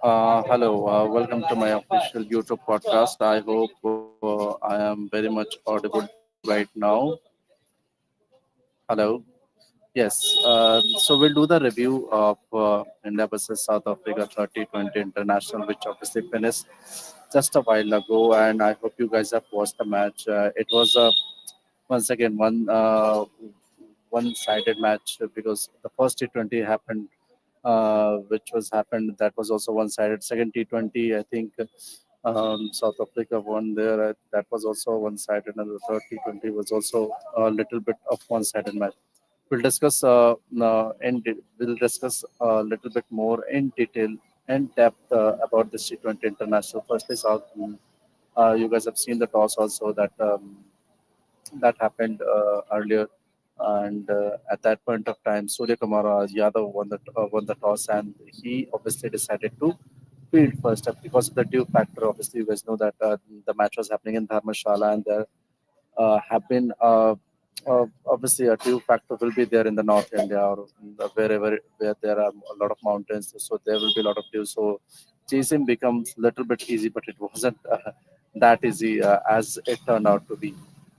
Hello, welcome to my official YouTube podcast. I hope I am very much audible right now. Hello. Yes, so we'll do the review of India versus South Africa 3020 International, which obviously finished just a while ago, and I hope you guys have watched the match. It was once again one-sided match because the first T20 happened, which was happened that was also one-sided. Second T20, I think South Africa won there. That was also one-sided, and the third T20 was also a little bit of one-sided match. We'll discuss a little bit more in detail and depth about this T20 international. Firstly, South, you guys have seen the toss also that happened earlier, and at that point of time, Surya Kumar Yadav won the toss, and he obviously decided to field first because of the due factor. Obviously, you guys know that the match was happening in Dharmashala, and there have been obviously a due factor will be there in the North India or wherever where there are a lot of mountains, so there will be a lot of dew. So chasing becomes a little bit easy, but it wasn't that easy as it turned out to be.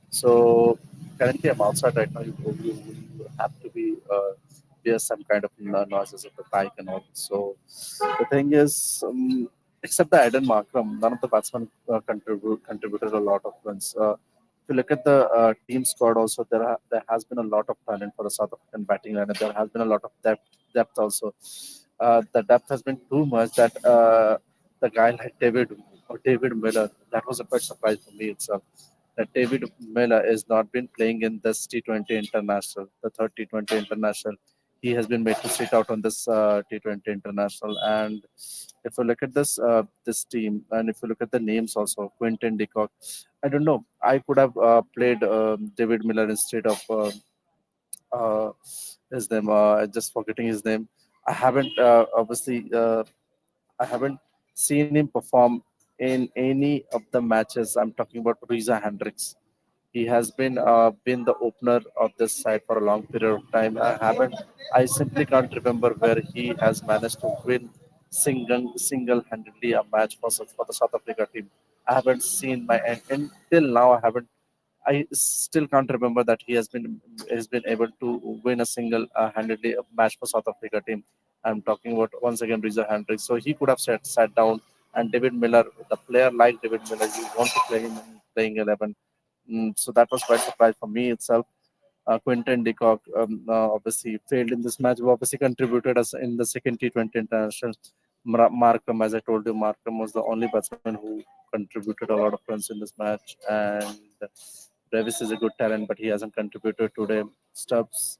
So currently I'm outside right now. You have to be hear some kind of noises of the bike and all. So the thing is, except the Eden Markram, none of the batsmen contributed a lot of runs. If you look at the team squad, also there has been a lot of talent for the South African batting line, and there has been a lot of depth also. The depth has been too much that the guy like David Miller, that was a bit surprise for me itself. That David Miller is not been playing in this T20 international, the third T20 international. He has been made to sit out on this T20 international. And if you look at this team, and if you look at the names also, Quinton de Kock, I don't know. I could have played David Miller instead of uh, his name. Just forgetting his name. I haven't obviously I haven't seen him perform in any of the matches. I'm talking about Riza Hendricks. He has been the opener of this side for a long period of time. I simply can't remember where he has managed to win single-handedly a match for the South Africa team. I haven't seen my and until now. I still can't remember that he has been able to win a single-handedly match for South Africa team. I'm talking about once again Riza Hendricks. So he could have sat down, and David Miller, the player like David Miller, you want to play him in playing 11. So that was quite a surprise for me itself. Quinton de Kock obviously failed in this match, but obviously contributed as in the second T20 international. Markham, as I told you, Markham was the only batsman who contributed a lot of runs in this match. And Davis is a good talent, but he hasn't contributed today. Stubbs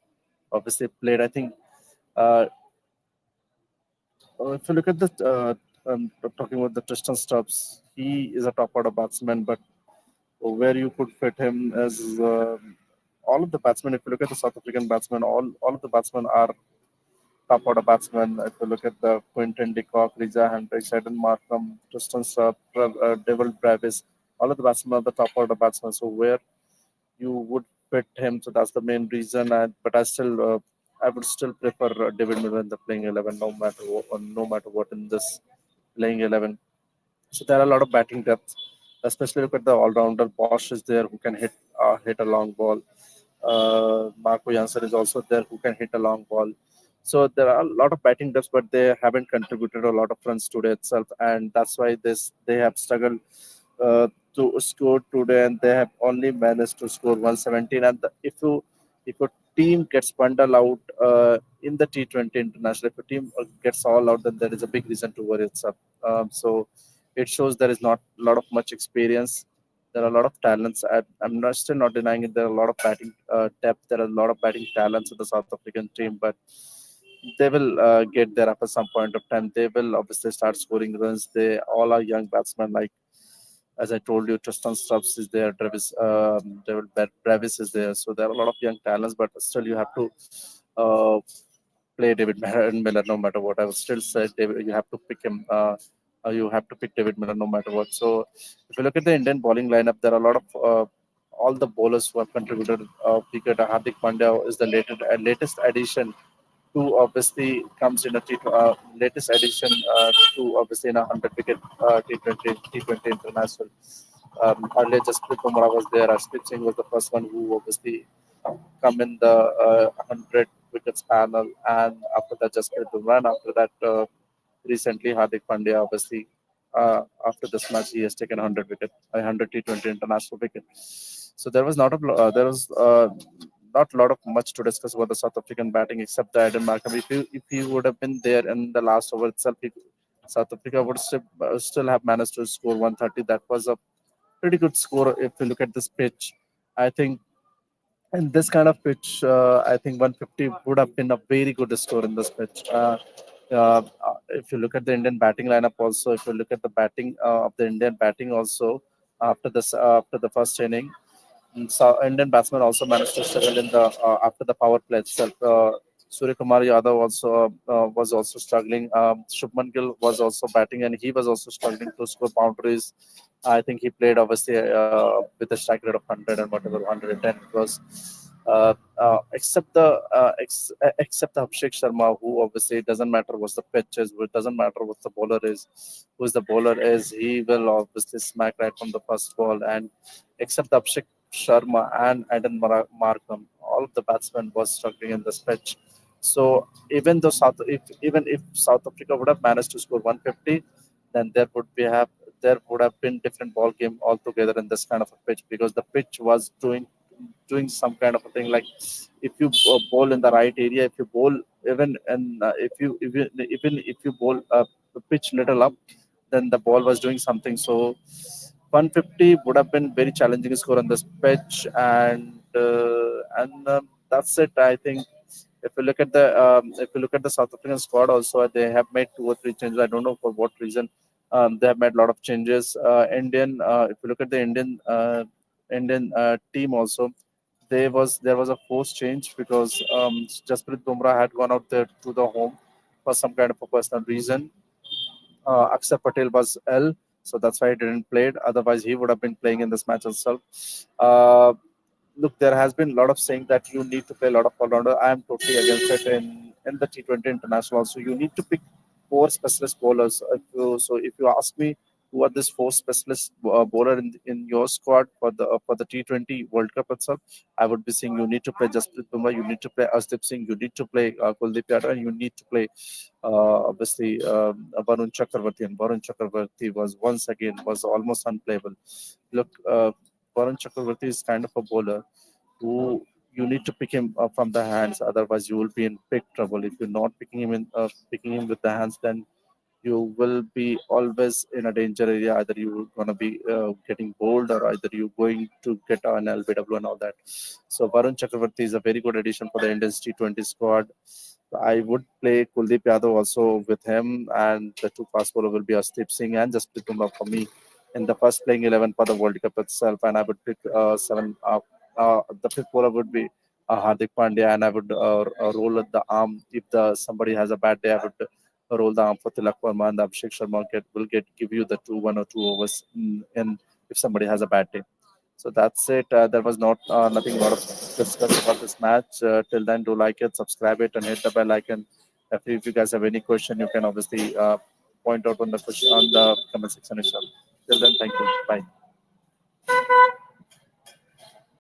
obviously played, I think. Uh, if you look at the talking about the Tristan Stubbs, he is a top order batsman, but where you could fit him as all of the batsmen. If you look at the South African batsmen, all of the batsmen are top order batsmen. If you look at the Quinton de Kock, Riza Hendricks, Eden Markham, Tristan Stubbs, Devil Bravis, all of the batsmen are the top order batsmen. So where you would fit him, so that's the main reason. But I would still prefer David Miller in the playing 11, no matter what in this playing 11. So there are a lot of batting depth, especially look at the all-rounder. Bosch is there who can hit a long ball. Marco Janssen is also there who can hit a long ball. So there are a lot of batting depths, but they haven't contributed a lot of runs today itself, and that's why they have struggled to score today, and they have only managed to score 117. And if a team gets bundled out in the T20 international, if a team gets all out, then there is a big reason to worry itself. So it shows there is not a lot of much experience. There are a lot of talents. I'm not still not denying it. There are a lot of batting depth. There are a lot of batting talents in the South African team, but they will get there after some point of time. They will obviously start scoring runs. They all are young batsmen. Like as I told you, Tristan Stubbs is there. Travis is there. So there are a lot of young talents, but still you have to uh, play David Miller no matter what. I would still say David, you have to pick him. You have to pick David Miller no matter what. So if you look at the Indian bowling lineup, there are a lot of all the bowlers who have contributed. Hardik Pandya is the latest addition two obviously comes in a latest edition to obviously in a 100 wicket T20 international. Earlier, Jasprit Bumrah was there. Arshdeep Singh was the first one who obviously come in the 100 wickets panel, and after that, Jasprit Bumrah, and after that, recently Hardik Pandya, obviously, after this match, he has taken 100 wicket, 100 T20 international wicket. So there was there was not a lot of much to discuss about the South African batting except the Aiden Markham. If he would have been there in the last over itself, South Africa would still have managed to score 130. That was a pretty good score if you look at this pitch. I think in this kind of pitch, I think 150 would have been a very good score in this pitch. If you look at the Indian batting lineup, also if you look at the batting of the Indian batting, also after the first inning, so Indian batsmen also managed to struggle in the after the power play itself. Surya Kumar Yadav also was also struggling. Shubman Gill was also batting, and he was also struggling to score boundaries. I think he played obviously with a strike rate of 100 and whatever 110 it was. Except the Abhishek Sharma, who obviously it doesn't matter what the pitch is, it doesn't matter what the bowler is, who's the bowler is, he will obviously smack right from the first ball. And except Abhishek Sharma and Markham, all of the batsmen was struggling in this pitch. So even if South Africa would have managed to score 150, then there would have been different ball game altogether in this kind of a pitch, because the pitch was doing some kind of a thing like if you bowl in the right area, if you bowl if you even if you bowl the pitch little up, then the ball was doing something. So 150 would have been very challenging score on this pitch, and that's it. I think if you look at the South African squad, also they have made two or three changes. I don't know for what reason. They have made a lot of changes. If you look at the Indian team, also there was a forced change because Jasprit Bumrah had gone out there to the home for some kind of a personal reason. Akshar Patel was ill, so that's why he didn't play. Otherwise, he would have been playing in this match itself. Uh, Look, there has been a lot of saying that you need to play a lot of all-rounder. I am totally against it. In the T20 international, also you need to pick four specialist bowlers. If you ask me, who are these four specialist bowler in your squad for the T20 World Cup itself, I would be saying you need to play Jasprit Bumrah, you need to play Arshdeep Singh, you need to play Kuldeep Yadav, and you need to play obviously Varun Chakravarti. And Varun Chakravarti was almost unplayable. Look, Varun Chakravarti is kind of a bowler who you need to pick him from the hands. Otherwise, you will be in big trouble. If you're not picking him with the hands, then you will be always in a danger area. Either you're going to be getting bowled, or either you're going to get an LBW and all that. So Varun Chakravarti is a very good addition for the Indians T20 squad. I would play Kuldeep Yadav also with him, and the two fast bowler will be Arshdeep Singh and Jasprit Bumrah for me in the first playing 11 for the World Cup itself. And I would pick seven. The fifth bowler would be Hardik Pandya, and I would roll at the arm if the somebody has a bad day. I would roll the arm for Tilak Verma, and the Abhishek Sharma will give you the one or two overs in if somebody has a bad day. So that's it. There was not nothing lot of discuss about this match. Till then, do like it, subscribe it, and hit the bell icon. If you guys have any question, you can obviously point out on the comment section itself. Till then, thank you. Bye.